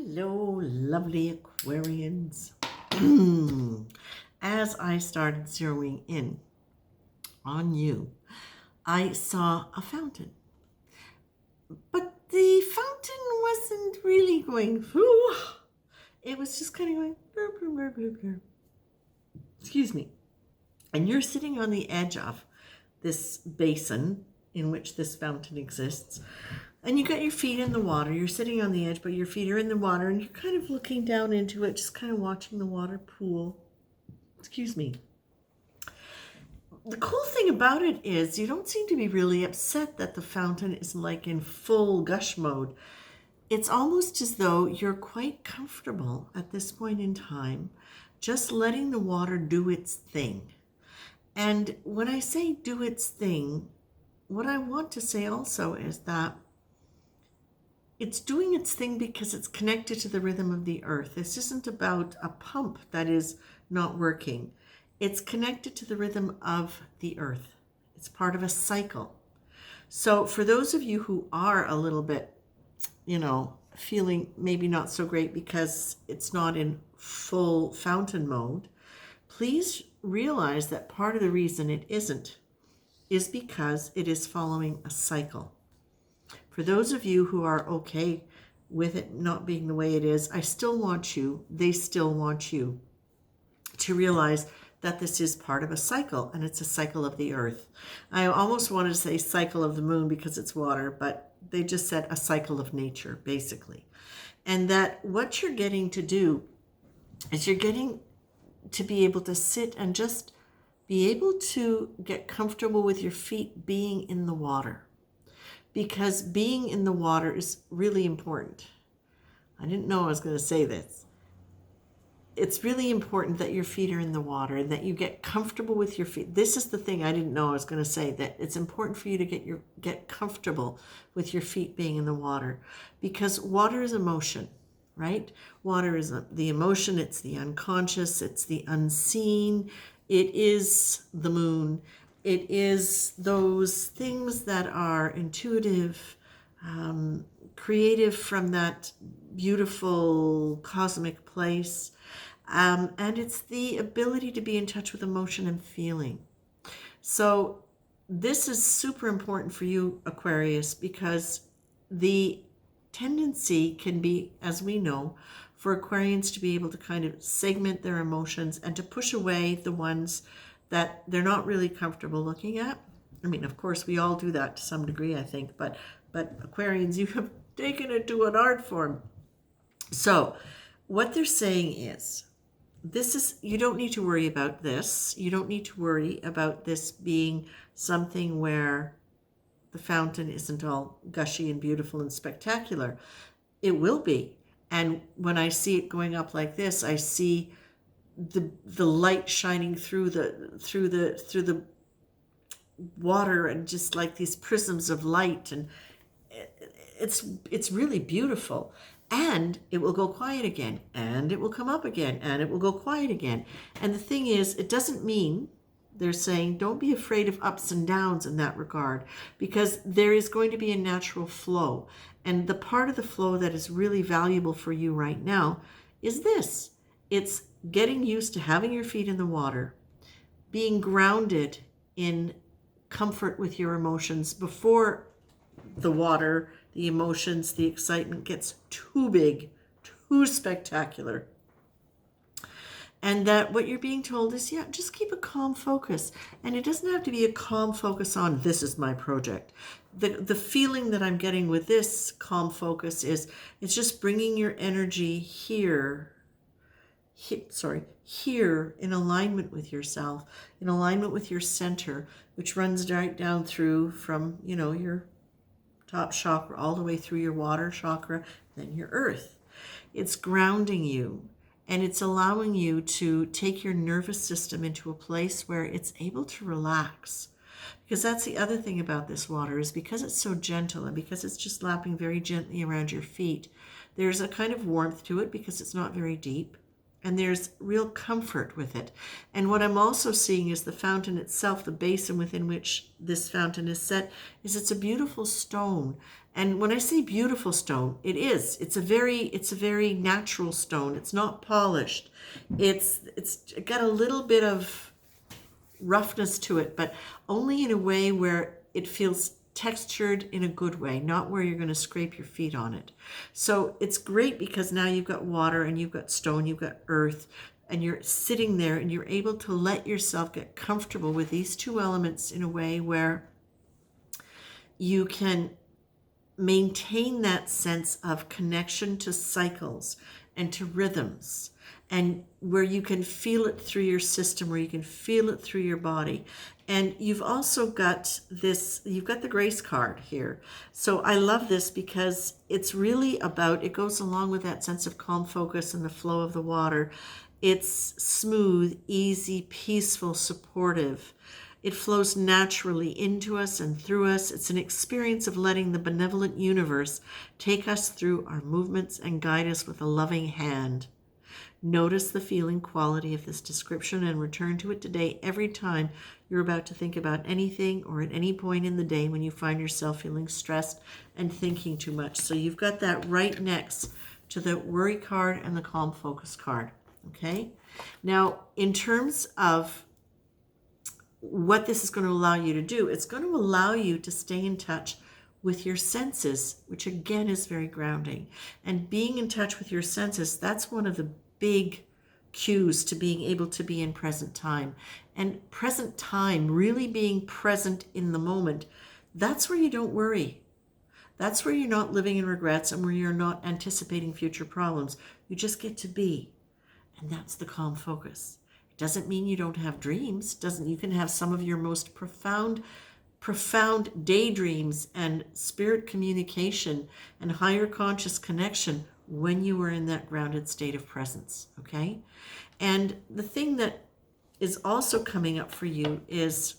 Hello, lovely Aquarians. As I started zeroing in on you, I saw a fountain. But the fountain wasn't really going, whoo. It was just kind of going, burr, burr, burr, burr, burr. Excuse me. And you're sitting on the edge of this basin in which this fountain exists. And you got your feet in the water. You're sitting on the edge, but your feet are in the water, and you're kind of looking down into it, just kind of watching the water pool. Excuse me. The cool thing about it is you don't seem to be really upset that the fountain is like in full gush mode. It's almost as though you're quite comfortable at this point in time, just letting the water do its thing. And when I say do its thing, what I want to say also is that it's doing its thing because it's connected to the rhythm of the earth. This isn't about a pump that is not working. It's connected to the rhythm of the earth. It's part of a cycle. So for those of you who are a little bit, feeling maybe not so great because it's not in full fountain mode, please realize that part of the reason it isn't is because it is following a cycle. For those of you who are okay with it not being the way it is, I still want you, they still want you to realize that this is part of a cycle, and it's a cycle of the earth. I almost wanted to say cycle of the moon because it's water, but they just said a cycle of nature, basically. And that what you're getting to do is you're getting to be able to sit and just be able to get comfortable with your feet being in the water. Because being in the water is really important. I didn't know I was going to say this. It's really important that your feet are in the water and that you get comfortable with your feet. This is the thing I didn't know I was going to say, that it's important for you to get comfortable with your feet being in the water, because water is emotion, right? Water is the emotion, it's the unconscious, it's the unseen, it is the moon. It is those things that are intuitive, creative from that beautiful cosmic place. And it's the ability to be in touch with emotion and feeling. So this is super important for you, Aquarius, because the tendency can be, as we know, for Aquarians to be able to kind of segment their emotions and to push away the ones that they're not really comfortable looking at. I mean, of course, we all do that to some degree, I think, but Aquarians, you have taken it to an art form. So what they're saying is, you don't need to worry about this. You don't need to worry about this being something where the fountain isn't all gushy and beautiful and spectacular. It will be. And when I see it going up like this, I see the light shining through the water, and just like these prisms of light, and it's really beautiful. And it will go quiet again, and it will come up again, and it will go quiet again. And the thing is, it doesn't mean, they're saying, don't be afraid of ups and downs in that regard, because there is going to be a natural flow. And the part of the flow that is really valuable for you right now is this. It's getting used to having your feet in the water, being grounded in comfort with your emotions before the water, the emotions, the excitement gets too big, too spectacular. And that what you're being told is, just keep a calm focus. And it doesn't have to be a calm focus on, this is my project. The feeling that I'm getting with this calm focus is, it's just bringing your energy here in alignment with yourself, in alignment with your center, which runs right down through from, your top chakra all the way through your water chakra, then your earth. It's grounding you, and it's allowing you to take your nervous system into a place where it's able to relax. Because that's the other thing about this water, is because it's so gentle and because it's just lapping very gently around your feet, there's a kind of warmth to it because it's not very deep. and there's real comfort with it. And what I'm also seeing is the fountain itself, the basin within which this fountain is set, is it's a beautiful stone. And when I say beautiful stone, it is. It's a very natural stone. It's not polished. It's got a little bit of roughness to it, but only in a way where it feels textured in a good way, not where you're going to scrape your feet on it. So it's great because now you've got water and you've got stone, you've got earth, and you're sitting there and you're able to let yourself get comfortable with these two elements in a way where you can maintain that sense of connection to cycles and to rhythms, and where you can feel it through your system, where you can feel it through your body. And you've also got this, you've got the grace card here. So I love this because it's really about, it goes along with that sense of calm focus and the flow of the water. It's smooth, easy, peaceful, supportive. It flows naturally into us and through us. It's an experience of letting the benevolent universe take us through our movements and guide us with a loving hand. Notice the feeling quality of this description and return to it today every time you're about to think about anything or at any point in the day when you find yourself feeling stressed and thinking too much. So you've got that right next to the worry card and the calm focus card. Okay? Now, in terms of what this is going to allow you to do, it's going to allow you to stay in touch with your senses, which again is very grounding. And being in touch with your senses, that's one of the big cues to being able to be in present time. And present time, really being present in the moment, that's where you don't worry. That's where you're not living in regrets and where you're not anticipating future problems. You just get to be. And that's the calm focus. It doesn't mean you don't have dreams. You can have some of your most profound daydreams and spirit communication and higher conscious connection when you are in that grounded state of presence, okay? And the thing that is also coming up for you is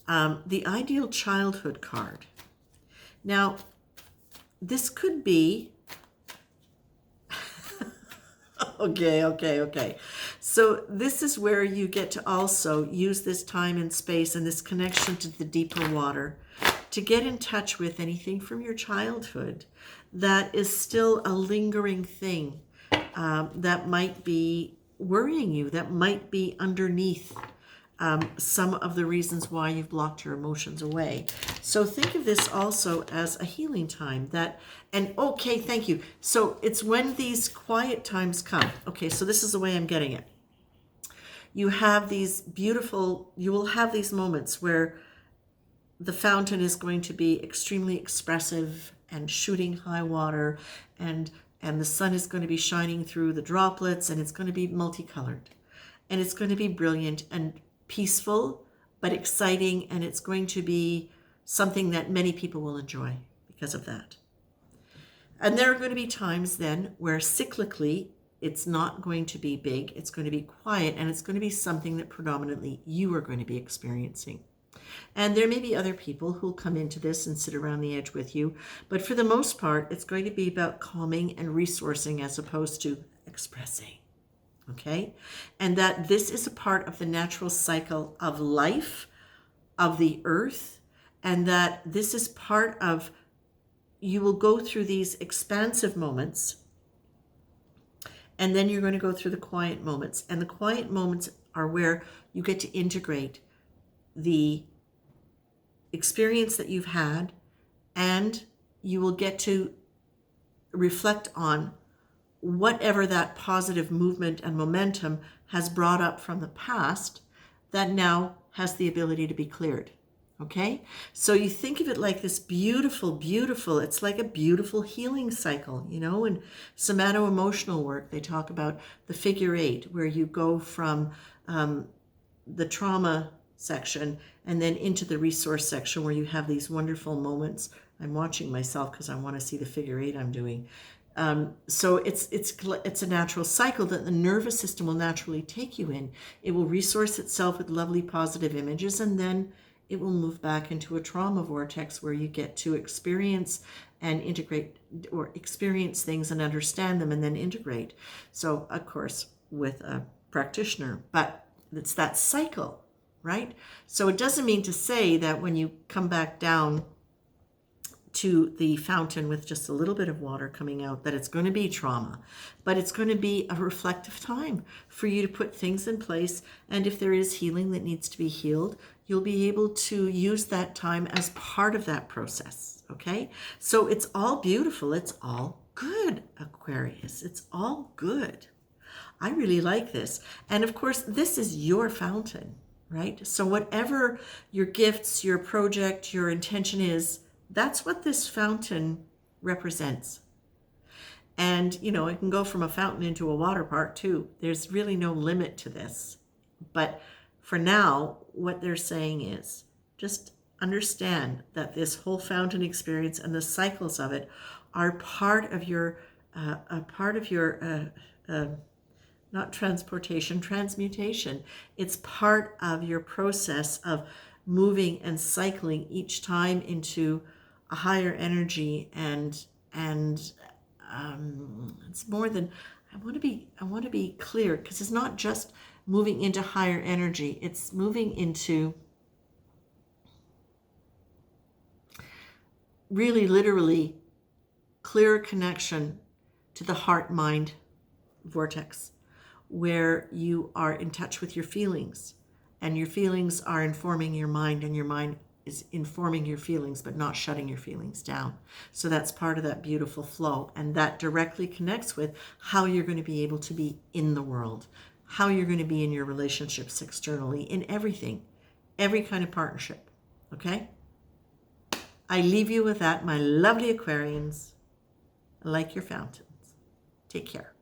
the ideal childhood card. Now, this could be, okay. So this is where you get to also use this time and space and this connection to the deeper water to get in touch with anything from your childhood that is still a lingering thing that might be worrying you, that might be underneath some of the reasons why you've blocked your emotions away. So think of this also as a healing time okay, thank you. So it's when these quiet times come. Okay, so this is the way I'm getting it. You will have these moments where the fountain is going to be extremely expressive and shooting high water, and the sun is going to be shining through the droplets, and it's going to be multicolored, and it's going to be brilliant and peaceful but exciting, and it's going to be something that many people will enjoy because of that. And there are going to be times then where cyclically it's not going to be big, it's going to be quiet, and it's going to be something that predominantly you are going to be experiencing. And there may be other people who'll come into this and sit around the edge with you, but for the most part, it's going to be about calming and resourcing as opposed to expressing, okay? And that this is a part of the natural cycle of life, of the earth, and that this is part of, you will go through these expansive moments, and then you're going to go through the quiet moments. And the quiet moments are where you get to integrate the experience that you've had, and you will get to reflect on whatever that positive movement and momentum has brought up from the past that now has the ability to be cleared. Okay? So you think of it like this beautiful, it's like a beautiful healing cycle, you know. In somato-emotional work, they talk about the figure 8, where you go from the trauma section and then into the resource section where you have these wonderful moments. I'm watching myself because I want to see the figure 8 I'm doing. So it's a natural cycle that the nervous system will naturally take you in. It will resource itself with lovely positive images, and then it will move back into a trauma vortex where you get to experience and integrate or experience things and understand them and then integrate. So, of course, with a practitioner, but it's that cycle, right? So it doesn't mean to say that when you come back down to the fountain with just a little bit of water coming out that it's going to be trauma, but it's going to be a reflective time for you to put things in place. And if there is healing that needs to be healed, you'll be able to use that time as part of that process. Okay, so it's all beautiful, it's all good, Aquarius, it's all good. I really like this. And of course, this is your fountain, right? So whatever your gifts, your project, your intention is, that's what this fountain represents. And, you know, it can go from a fountain into a water park too. There's really no limit to this. But for now, what they're saying is just understand that this whole fountain experience and the cycles of it are part of your, not transportation, transmutation. It's part of your process of moving and cycling each time into a higher energy, and it's more than, I want to be clear, because it's not just moving into higher energy, it's moving into really literally clearer connection to the heart-mind vortex, where you are in touch with your feelings, and your feelings are informing your mind, and your mind is informing your feelings, but not shutting your feelings down. So that's part of that beautiful flow. And that directly connects with how you're going to be able to be in the world, how you're going to be in your relationships externally, in everything, every kind of partnership. Okay? I leave you with that, my lovely Aquarians. I like your fountains. Take care.